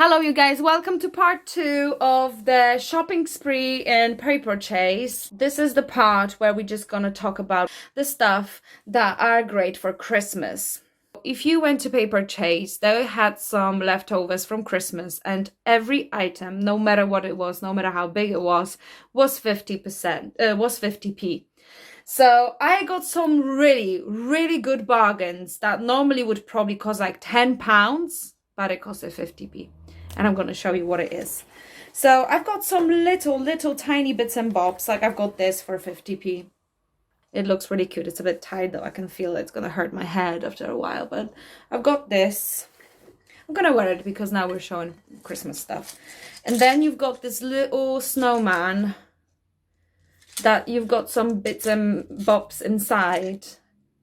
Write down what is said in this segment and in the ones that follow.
Hello you guys, welcome to part 2 of the shopping spree in Paperchase. This is the part where we're just gonna talk about the stuff that are great for Christmas. If you went to Paperchase, they had some leftovers from Christmas and every item, no matter what it was, no matter how big it was 50p. So I got some really good bargains that normally would probably cost like £10, but it costed 50p. And I'm going to show you what it is. So I've got some little tiny bits and bobs. Like I've got this for 50p. It looks really cute. It's a bit tight though. I can feel it's going to hurt my head after a while. But I've got this. I'm going to wear it because now we're showing Christmas stuff. And then you've got this little snowman that you've got some bits and bobs inside.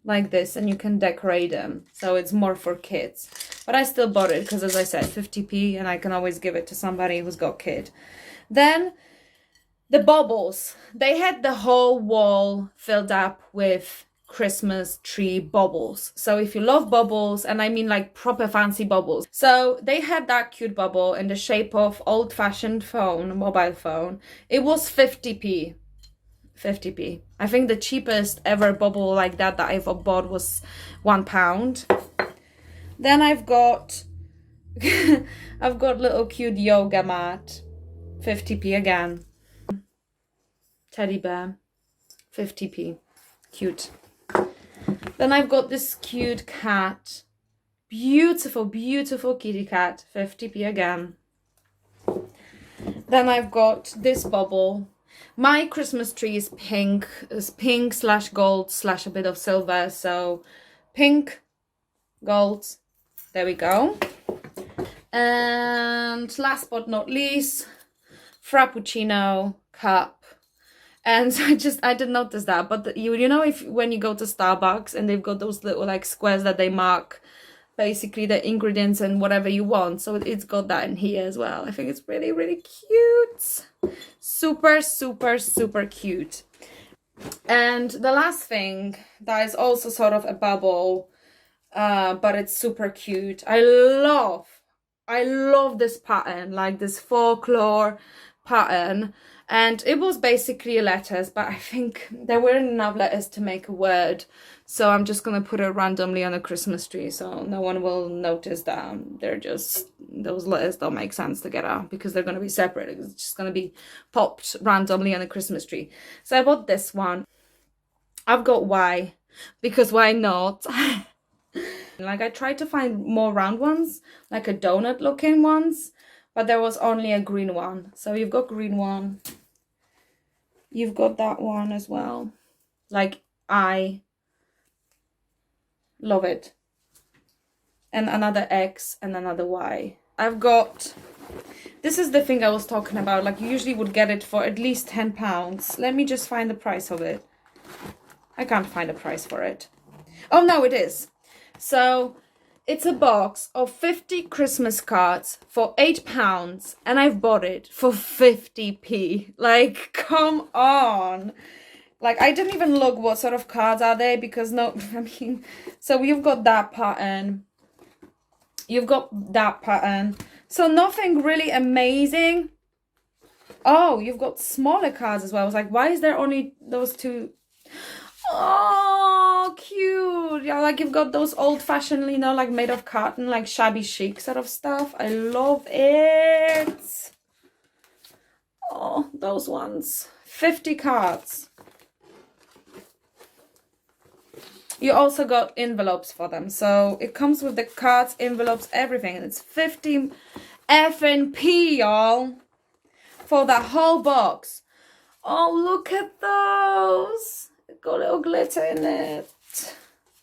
Like this, and you can decorate them, so it's more for kids, but I still bought it because, as I said, 50p, and I can always give it to somebody who's got a kid. Then the baubles, they had the whole wall filled up with Christmas tree baubles. So if you love baubles, and I mean like proper fancy baubles, so they had that cute bubble in the shape of old-fashioned mobile phone. It was 50p. 50p. I think the cheapest ever bubble like that I've bought was £1. Then I've got little cute yoga mat, 50p again. Teddy bear, 50p. Cute. Then I've got this cute cat, beautiful kitty cat, 50p again. Then I've got this bubble. My Christmas tree is pink / gold / a bit of silver. So pink, gold, there we go. And last but not least, Frappuccino cup. And I didn't notice that, but you know, when you go to Starbucks and they've got those little like squares that they mark basically the ingredients and whatever you want, so it's got that in here as well. I think it's really cute, super cute. And the last thing that is also sort of a bubble, but it's super cute. I love this pattern, like this folklore pattern. And it was basically letters, but I think there weren't enough letters to make a word. So I'm just going to put it randomly on a Christmas tree, so no one will notice that they're just, those letters don't make sense together because they're going to be separate. It's just going to be popped randomly on a Christmas tree. So I bought this one. I've got Y, because why not? Like I tried to find more round ones, like a donut looking ones, but there was only a green one. So you've got green one. You've got that one as well. Like, I love it. And another X and another Y. I've got, this is the thing I was talking about. Like, you usually would get it for at least £10. Let me just find the price of it. I can't find a price for it. Oh, no, it is. So it's a box of 50 Christmas cards for £8, and I've bought it for 50p. Like, come on. Like, I didn't even look what sort of cards are they, because no, I mean, so you've got that pattern. You've got that pattern. So nothing really amazing. Oh, you've got smaller cards as well. I was like, why is there only those two? Oh, cute. Yeah, like you've got those old-fashioned, you know, like made of cotton, like shabby chic sort of stuff. I love it. Oh, those ones. 50 cards. You also got envelopes for them. So it comes with the cards, envelopes, everything. And it's 50 FNP, y'all, for that whole box. Oh, look at those. It's got a little glitter in it.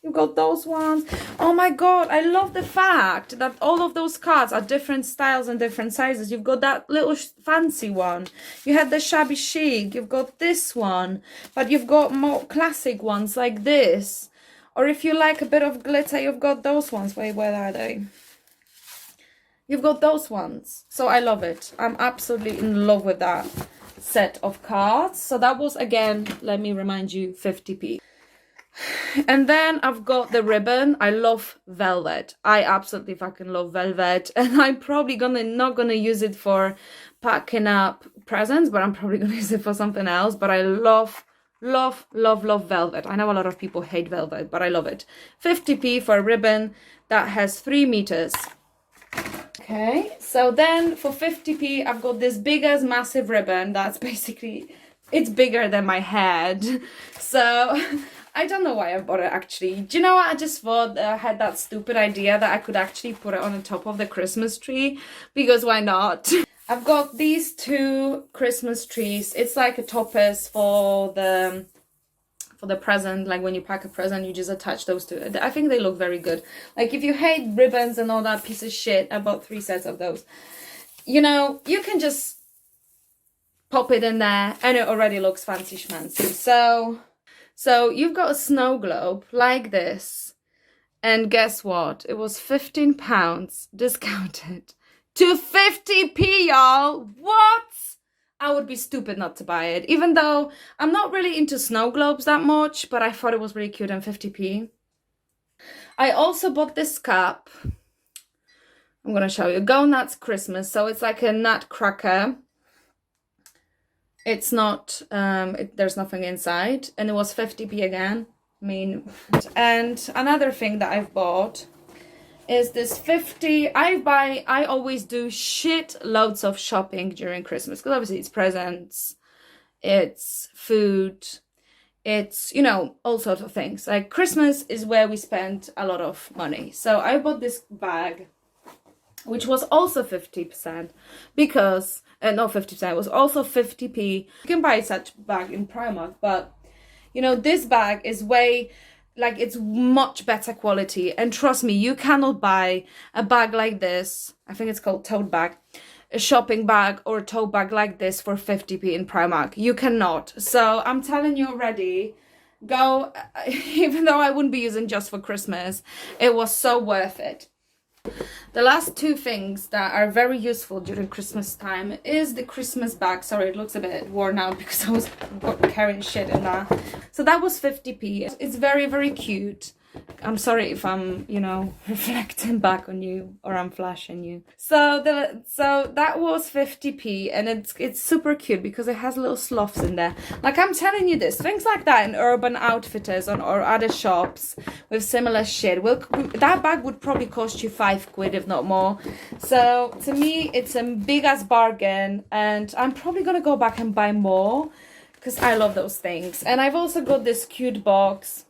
You got those ones. Oh my god, I love the fact that all of those cards are different styles and different sizes. You've got that little fancy one. You had the shabby chic. You've got this one. But you've got more classic ones like this. Or if you like a bit of glitter, you've got those ones. Wait, where are they? You've got those ones. So I love it. I'm absolutely in love with that set of cards. So that was, again, let me remind you, 50p. And then I've got the ribbon. I love velvet. I absolutely fucking love velvet. And I'm probably not gonna use it for packing up presents, but I'm probably gonna use it for something else. But I love, love, love, love velvet. I know a lot of people hate velvet, but I love it. 50p for a ribbon that has 3 meters. Okay, so then for 50p, I've got this big as massive ribbon that's basically, it's bigger than my head. So I don't know why I bought it actually. Do you know what? I just thought I had that stupid idea that I could actually put it on the top of the Christmas tree, because why not? I've got these 2 Christmas trees. It's like a toppers for the present. Like when you pack a present, you just attach those to it. I think they look very good. Like if you hate ribbons and all that piece of shit, I bought 3 sets of those. You know, you can just pop it in there and it already looks fancy schmancy. So you've got a snow globe like this, and guess what? It was £15 discounted to 50p, y'all. What? I would be stupid not to buy it, even though I'm not really into snow globes that much, but I thought it was really cute and 50p. I also bought this cup. I'm going to show you. Go Nuts Christmas. So it's like a nut cracker. It's not, there's nothing inside. And it was 50p again. I mean, and another thing that I've bought is this 50. I always do shit loads of shopping during Christmas, because obviously it's presents, it's food, it's, you know, all sorts of things. Like Christmas is where we spend a lot of money. So I bought this bag, which was also 50%, because not 50%, it was also 50p. You can buy such bag in Primark, but you know, this bag is way, like, it's much better quality. And trust me, you cannot buy a bag like this. I think it's called tote bag. A shopping bag or a tote bag like this for 50p in Primark. You cannot. So I'm telling you already, go, even though I wouldn't be using just for Christmas, it was so worth it. The last 2 things that are very useful during Christmas time is the Christmas bag. Sorry, it looks a bit worn out because I was carrying shit in that. So that was 50p. It's very, very cute. I'm sorry if I'm, you know, reflecting back on you or I'm flashing you. So that was 50p, and it's super cute because it has little sloths in there. Like, I'm telling you this, things like that in Urban Outfitters or other shops with similar shit, that bag would probably cost you £5 if not more. So to me, it's a big ass bargain, and I'm probably gonna go back and buy more because I love those things. And I've also got this cute box.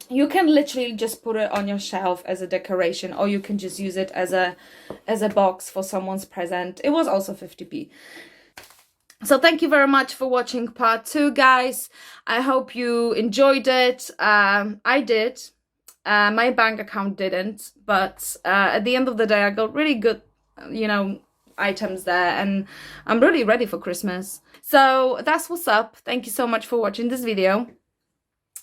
You can literally just put it on your shelf as a decoration, or you can just use it as a box for someone's present. It was also 50p. So thank you very much for watching part 2, guys. I hope you enjoyed it. I did. My bank account didn't, but at the end of the day, I got really good, you know, items there, and I'm really ready for Christmas. So that's what's up. Thank you so much for watching this video.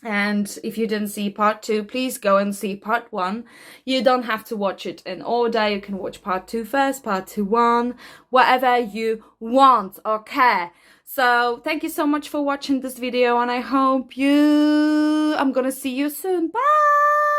And if you didn't see part 2, please go and see part 1. You don't have to watch it in order. You can watch part 2 first, part 2, 1, whatever you want, okay? So thank you so much for watching this video, and I hope I'm gonna see you soon. Bye!